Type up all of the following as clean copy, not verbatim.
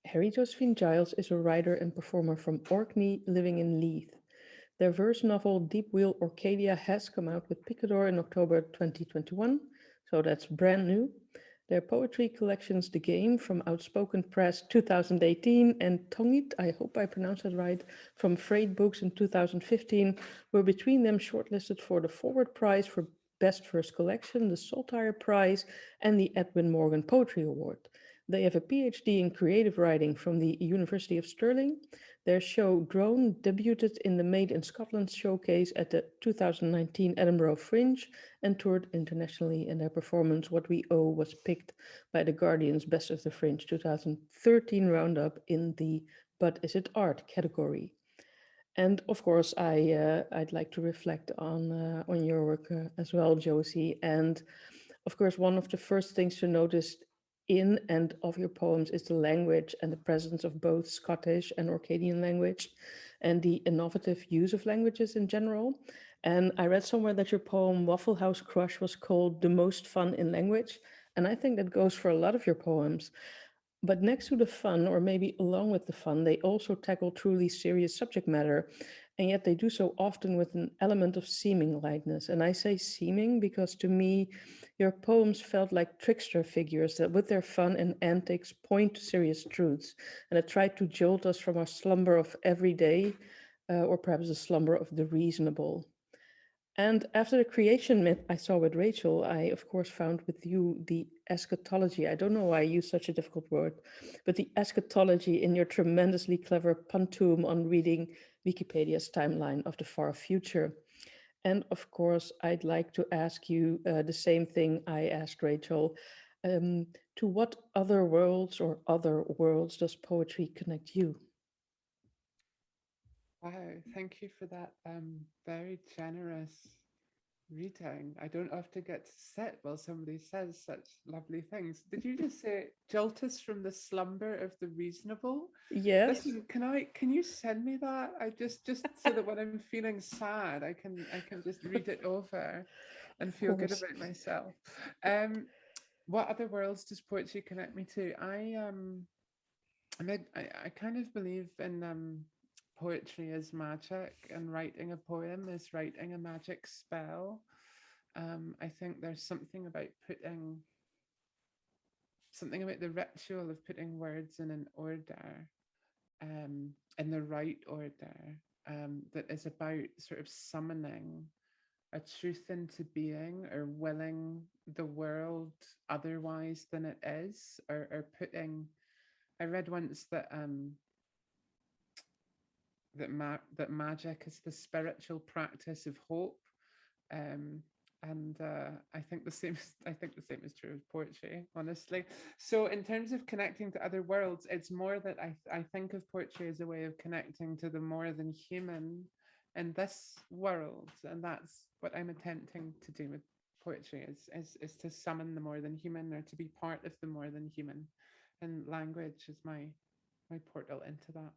Harry Josephine Giles is a writer and performer from Orkney living in Leith. Their verse novel Deep Wheel Orcadia has come out with Picador in October 2021, so that's brand new. Their poetry collections The Game from Outspoken Press 2018 and Tongit, I hope I pronounced that right, from Frayed Books in 2015 were between them shortlisted for the Forward Prize for Best First Collection, the Saltire Prize, and the Edwin Morgan Poetry Award. They have a PhD in creative writing from the University of Stirling. Their show Drone debuted in the Made in Scotland showcase at the 2019 Edinburgh Fringe and toured internationally, and their performance What We Owe was picked by The Guardian's Best of the Fringe 2013 roundup in the But Is It Art category. And of course, I'd like to reflect on your work as well, Josie. And of course, one of the first things to notice in and of your poems is the language and the presence of both Scottish and Orcadian language and the innovative use of languages in general. And I read somewhere that your poem Waffle House Crush was called the most fun in language. And I think that goes for a lot of your poems. But next to the fun, or maybe along with the fun, they also tackle truly serious subject matter. And yet they do so often with an element of seeming lightness. And I say seeming because to me, your poems felt like trickster figures that, with their fun and antics, point to serious truths and that try to jolt us from our slumber of everyday, or perhaps the slumber of the reasonable. And after the creation myth I saw with Rachel, I of course found with you the eschatology. I don't know why I use such a difficult word, but the eschatology in your tremendously clever pantoum on reading Wikipedia's timeline of the far future. And of course, I'd like to ask you the same thing I asked Rachel. To what other worlds or other worlds does poetry connect you? Wow, thank you for that very generous reading. I don't often get to sit while somebody says such lovely things. Did you just say jolt us from the slumber of the reasonable? Yes, Listen, can you send me that? I just so that when I'm feeling sad, I can just read it over and of feel good course. about myself. Um, what other worlds does poetry connect me to? I kind of believe in poetry as magic, and writing a poem is writing a magic spell. I think there's something about the ritual of putting words in an order, in the right order, that is about sort of summoning a truth into being, or willing the world otherwise than it is, or putting. I read once that that magic is the spiritual practice of hope. Um, and I think the same is true of poetry, honestly. So in terms of connecting to other worlds, it's more that I think of poetry as a way of connecting to the more than human in this world, and that's what I'm attempting to do with poetry, is to summon the more than human, or to be part of the more than human, and language is my portal into that.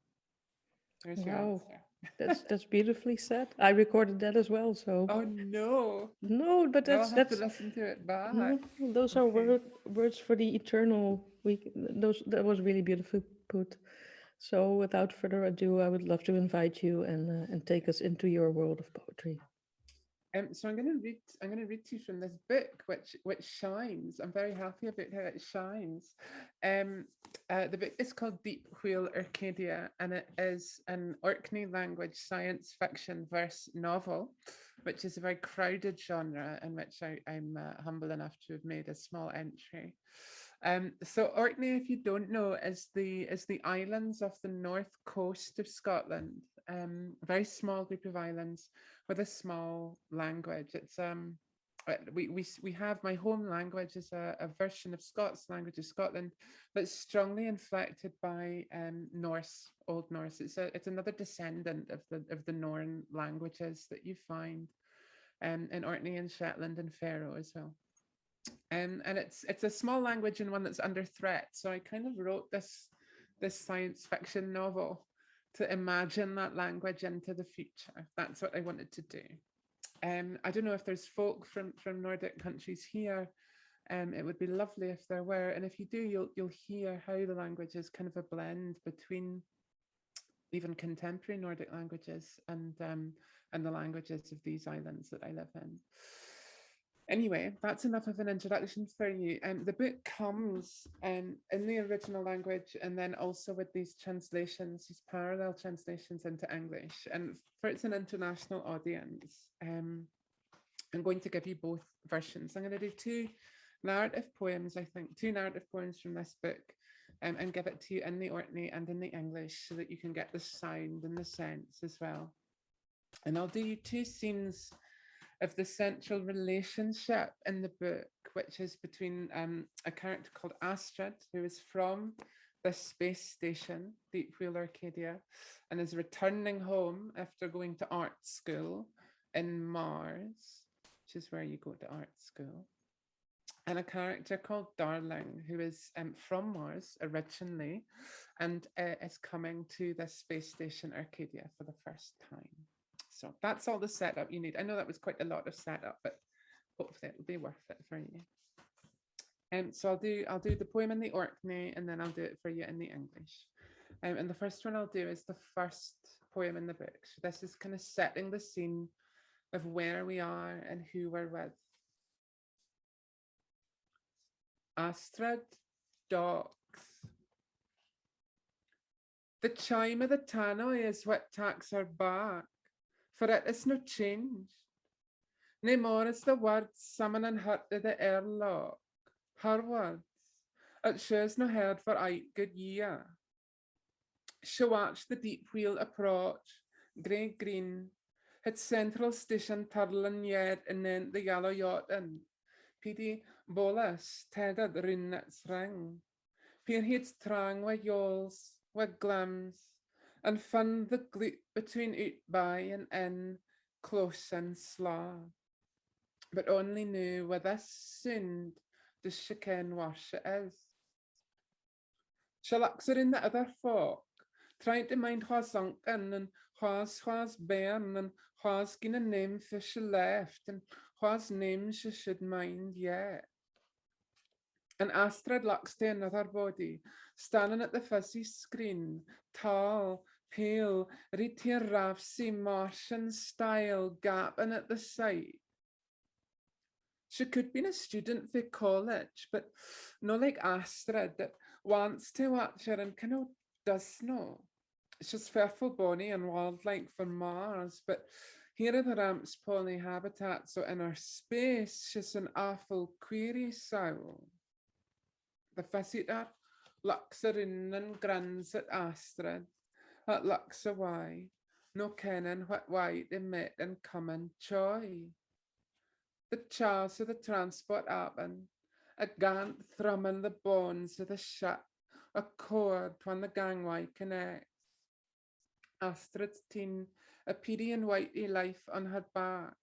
There's your Wow, answer. that's beautifully said. I recorded that as well, so Oh no. no, but Now I'll have to that's listen to it back. no, those are Okay. words for the eternal week. Those that was really beautifully put. So without further ado, I would love to invite you and take us into your world of poetry. So I'm gonna read to you from this book, which shines. I'm very happy about how it shines. Um, the book is called Deep Wheel Arcadia, and it is an Orkney language science fiction verse novel, which is a very crowded genre in which I'm humble enough to have made a small entry. So Orkney, if you don't know, is the islands off the north coast of Scotland. A very small group of islands with a small language. We have, my home language is a version of Scots language of Scotland that's strongly inflected by Norse, Old Norse. It's another descendant of the Norn languages that you find in Orkney and Shetland and Faroe as well. And it's a small language and one that's under threat. So I kind of wrote this science fiction novel to imagine that language into the future. That's what I wanted to do. I don't know if there's folk from Nordic countries here. It would be lovely if there were, and if you do, you'll hear how the language is kind of a blend between even contemporary Nordic languages and the languages of these islands that I live in. Anyway, that's enough of an introduction for you. The book comes in the original language and then also with these translations, these parallel translations into English. And for it's an international audience, I'm going to give you both versions. I'm going to do two narrative poems, I think, two narrative poems from this book, and give it to you in the Orkney and in the English so that you can get the sound and the sense as well. And I'll do you two scenes of the central relationship in the book, which is between a character called Astrid, who is from the space station, Deep Wheel Arcadia, and is returning home after going to art school in Mars, which is where you go to art school. And a character called Darling, who is from Mars originally, and is coming to this space station Arcadia for the first time. So that's all the setup you need. I know that was quite a lot of setup, but hopefully it'll be worth it for you. So I'll do the poem in the Orkney, and then I'll do it for you in the English. And the first one I'll do is the first poem in the book. So this is kind of setting the scene of where we are and who we're with. Astrid Docks. The chime of the tannoy is what tacks her back, for it is no changed. Nae more is the words summoning her to the airlock. Her words, it shows no heard for 8 good year. She watched the deep wheel approach, grey green, its central station turling yet, and then the yellow yacht in. Pidi bolus tedded rin its ring. Peer heeds trang with yawls, with glams, and fun the gleep between out by and in, close and slaw. But only knew with this sound does she ken where she is. She looks her in the other folk, trying to mind wha's sunken and wha's burn and wha's gin a name for she left and wha's name she should mind yet. And Astrid looks to another body, standing at the fuzzy screen, tall, pale, read here rafsy Martian style, gaping at the sight. She could be a student for college, but no like Astrid that wants to watch her and kind of does know. She's fearful bonny and wildlike for Mars, but here are the ramps poly habitat, so in her space she's an awful query soul. The visitor looks her in and grins at Astrid, that looks away, no kenning what way they met and come and joy. The chars of the transport happen, a gant thrumming the bones of the ship, a cord when the gangway connects. Astrid's teen, a peedy and whitey life on her back,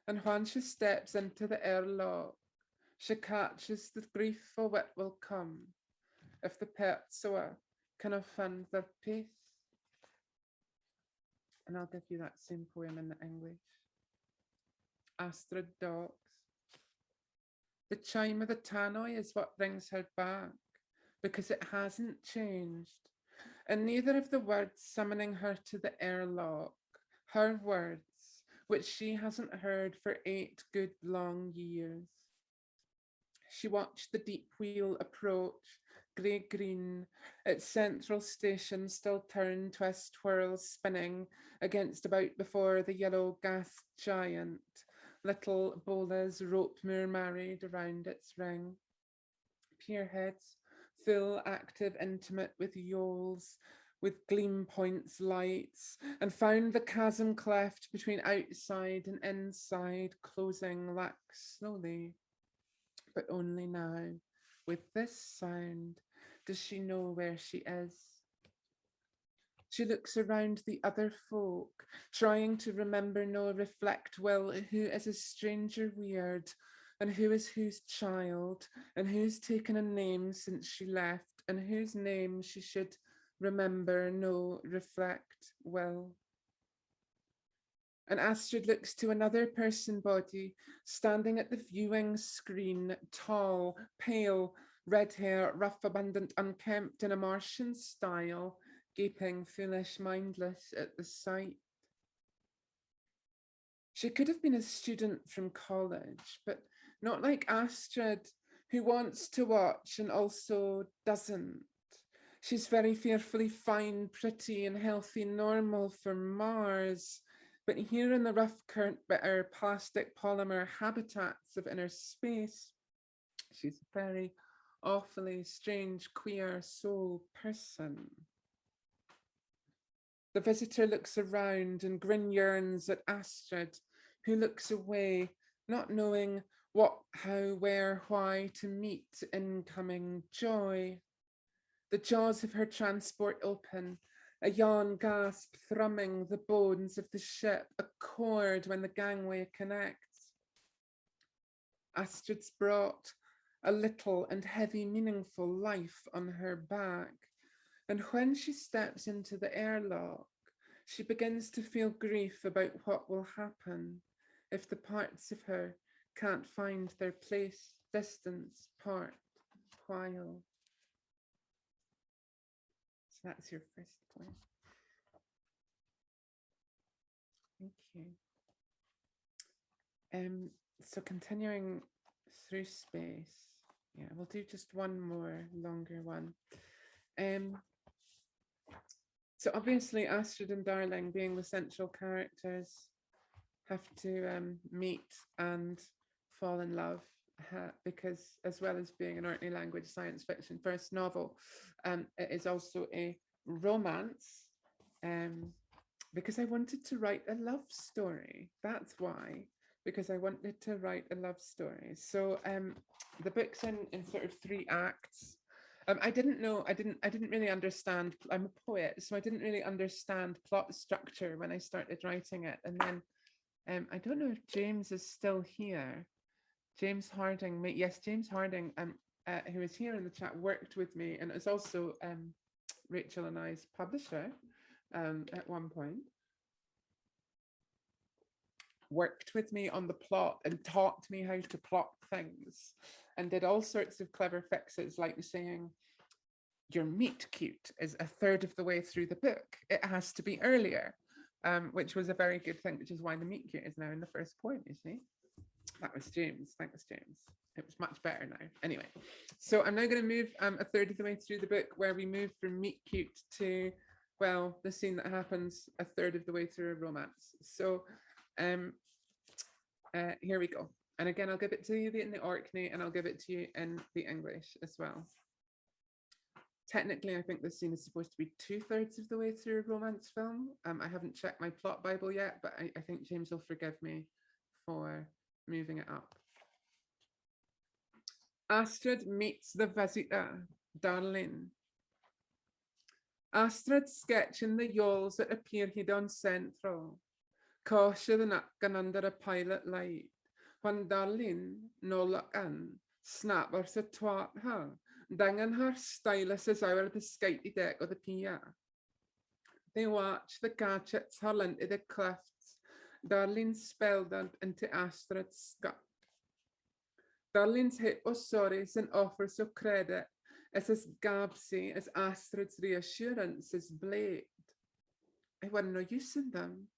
and when she steps into the airlock, she catches the grief for what will come, if the pursuer can offend their peace. And I'll give you that same poem in the English. Astrid Docks. The chime of the tannoy is what brings her back, because it hasn't changed. And neither of the words summoning her to the airlock, her words, which she hasn't heard for 8 good long years. She watched the deep wheel approach, grey-green, its central station still turn, twist, whirl, spinning against about before the yellow gas giant. Little bolas rope moor married around its ring. Pierheads, full, active, intimate with yawls, with gleam points, lights, and found the chasm cleft between outside and inside, closing lax slowly. But only now, with this sound, does she know where she is. She looks around the other folk, trying to remember nor reflect well who is a stranger weird, and who is whose child, and who's taken a name since she left, and whose name she should remember, no, reflect well. And Astrid looks to another person body standing at the viewing screen, tall, pale, red hair, rough, abundant, unkempt in a Martian style, gaping, foolish, mindless at the sight. She could have been a student from college, but not like Astrid, who wants to watch and also doesn't. She's very fearfully fine, pretty, and healthy, normal for Mars. But here in the rough, current, bitter, plastic polymer habitats of inner space, she's a very awfully strange, queer soul person. The visitor looks around and grin yearns at Astrid, who looks away, not knowing what, how, where, why to meet incoming joy. The jaws of her transport open, a yawn gasp thrumming the bones of the ship, a chord when the gangway connects. Astrid's brought a little and heavy, meaningful life on her back, and when she steps into the airlock, she begins to feel grief about what will happen if the parts of her can't find their place, distance, part, while. So that's your first point. Thank you. So continuing through space, yeah, we'll do just one more longer one. So obviously Astrid and Darling, being the central characters, have to meet and fall in love, because as well as being an Orkney language science fiction first novel, it is also a romance, because I wanted to write a love story. That's why, because I wanted to write a love story. So the book's in sort of 3 acts. I didn't really understand. I'm a poet, so I didn't really understand plot structure when I started writing it. And then I don't know if James is still here. James Harding, yes, James Harding, who is here in the chat, worked with me, and is also Rachel and I's publisher at one point. Worked with me on the plot and taught me how to plot things, and did all sorts of clever fixes, like saying, your meet cute is a third of the way through the book. It has to be earlier, which was a very good thing, which is why the meet cute is now in the first point, you see. That was James. Thanks, James. It was much better now. Anyway, so I'm now going to move a third of the way through the book, where we move from meet cute to, well, the scene that happens a third of the way through a romance. So here we go. And again, I'll give it to you in the Orkney, and I'll give it to you in the English as well. Technically, I think this scene is supposed to be 2/3 of the way through a romance film. I haven't checked my plot Bible yet, but I think James will forgive me for moving it up. Astrid meets the visitor, Darlene. Astrid sketching the yawls that appear hidden central, cautious and acting under a pilot light, when Darlene, no look in, snappers a twat her, danging her stylus as over the skatey deck of the pier. They watch the gadgets hurl into the cliffs, Darlene spellbound into Astrid's scut. Darlene's hyposaurus and offers of credit as gabsy as Astrid's reassurance is blade. I want no use in them.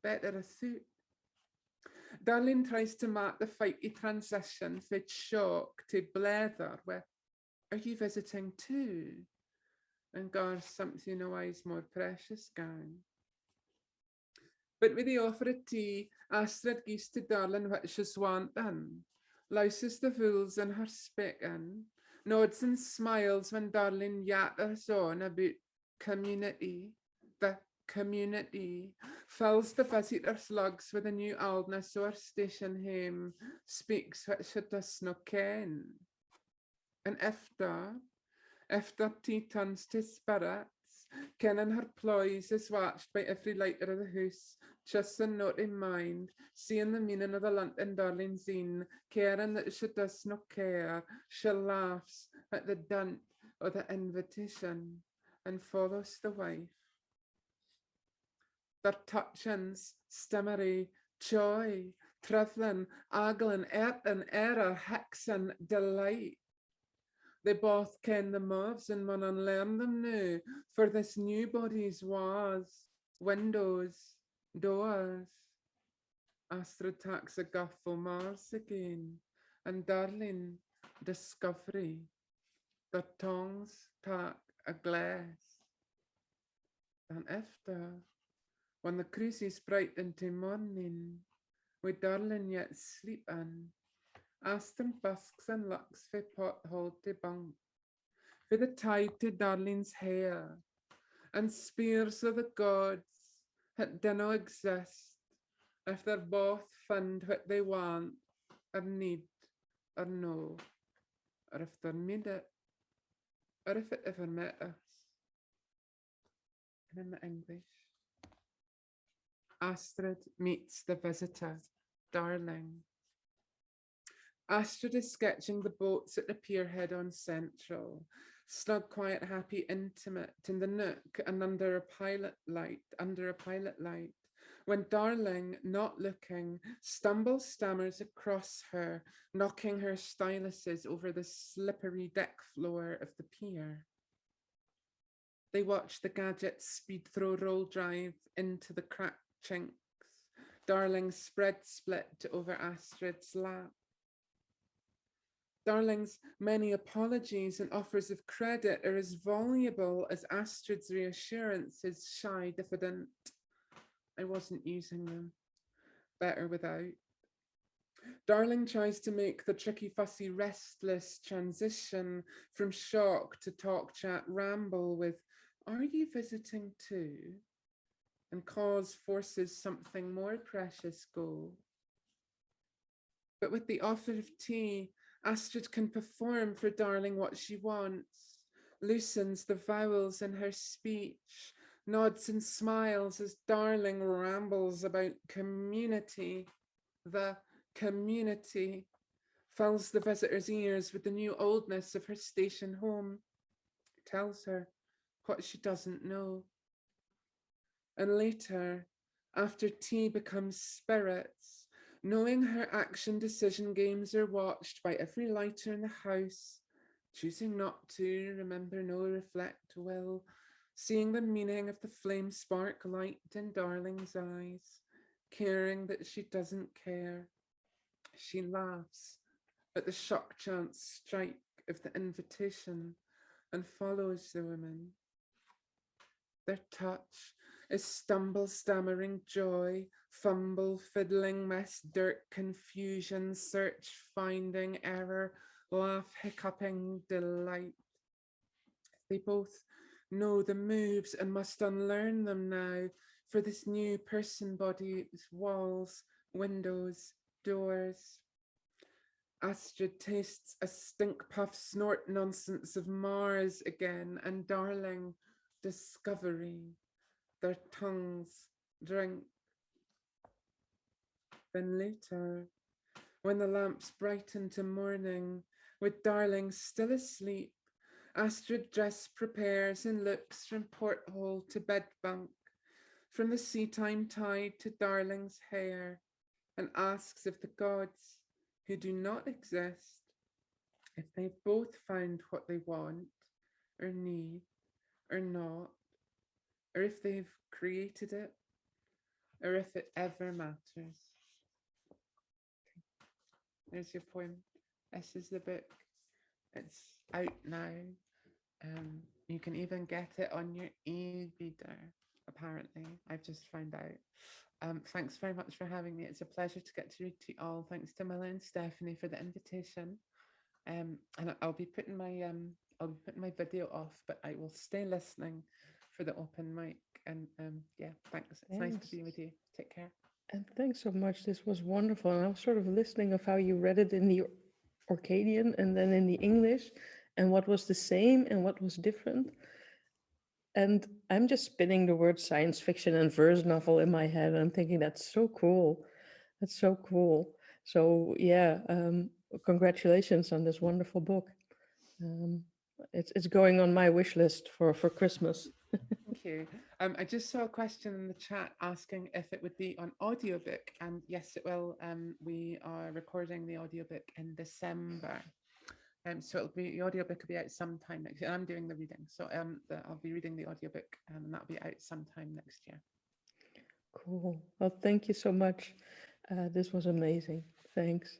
Better a suit. Darlene tries to mark the fighty transition from shock to blether with, are you visiting too? And guards something always more precious gang. But with the offer of tea, Astrid gives to Darlene what she's wanting, louses the fools in her speaking, nods and smiles when Darlene yatters on about community, the community, fills the visitor's lugs with a new aldness so her station home speaks what she does not ken. And after tea turns to spirits, kenning her ploys is watched by every lighter of the house, just a note in mind, seeing the meaning of the London darling zine, caring that she does not care, she laughs at the dint of the invitation and follows the wife. their touchings, stimmery, joy, triflin, aglin, and error, hexen, delight. They both ken the moves and mun unlearn them now, for this new body's was windows, doors. Astrid takes a guffle Mars again, and darling, discovery. The tongues tak a glass. And after, when the cruises bright into morning, we darling yet sleeping, Astrid busks and looks for pothole to bunk, for the tide to darling's hair, and spears of the gods that dinna exist if they're both find what they want, or need, or know, or if they're made it, or if it ever met us. And in the English, Astrid meets the visitor, darling. Astrid is sketching the boats at the pierhead on Central, snug, quiet, happy, intimate in the nook and under a pilot light, when darling, not looking, stumbles, stammers across her, knocking her styluses over the slippery deck floor of the pier. They watch the gadgets speed through roll drive into the cracked chinks, darling spread split over Astrid's lap. Darling's many apologies and offers of credit are as voluble as Astrid's reassurances, shy, diffident. I wasn't using them. Better without. Darling tries to make the tricky, fussy, restless transition from shock to talk, chat, ramble with, "Are you visiting too?" And cause forces something more precious go. But with the offer of tea, Astrid can perform for darling what she wants, loosens the vowels in her speech, nods and smiles as darling rambles about community. The community fills the visitor's ears with the new oldness of her station home, tells her what she doesn't know. And later, after tea becomes spirits, knowing her action decision games are watched by every lighter in the house, choosing not to, remember no, reflect will, seeing the meaning of the flame spark light in darling's eyes, caring that she doesn't care. She laughs at the shock chance strike of the invitation and follows the women. Their touch is stumble, stammering joy, fumble, fiddling, mess, dirt, confusion, search, finding, error, laugh, hiccuping, delight. They both know the moves and must unlearn them now for this new person body's walls, windows, doors. Astrid tastes a stink puff snort nonsense of Mars again, and darling, discovery. Their tongues drink. Then later, when the lamps brighten to morning, with darling still asleep, Astrid dress prepares and looks from porthole to bed bunk, from the sea time tide to darling's hair, and asks if the gods, who do not exist, if they've both found what they want or need or not, or if they've created it, or if it ever matters. There's your poem. This is the book. It's out now. You can even get it on your e-reader, apparently. I've just found out. Thanks very much for having me. It's a pleasure to get to read to you all. Thanks to Milla and Stephanie for the invitation. And I'll be putting my video off, but I will stay listening for the open mic. And yeah, thanks. It's nice to be with you. Take care. And thanks so much. This was wonderful. And I was sort of listening of how you read it in the Orcadian and then in the English, and what was the same and what was different. And I'm just spinning the word science fiction and verse novel in my head. And I'm thinking that's so cool. That's so cool. So yeah, congratulations on this wonderful book. It's going on my wish list for Christmas. Thank you. I just saw a question in the chat asking if it would be on audiobook, and yes, it will. We are recording the audiobook in December. So it'll be the audiobook will be out sometime next year. I'm doing the reading, so I'll be reading the audiobook, and that'll be out sometime next year. Cool. Well, thank you so much. This was amazing. Thanks.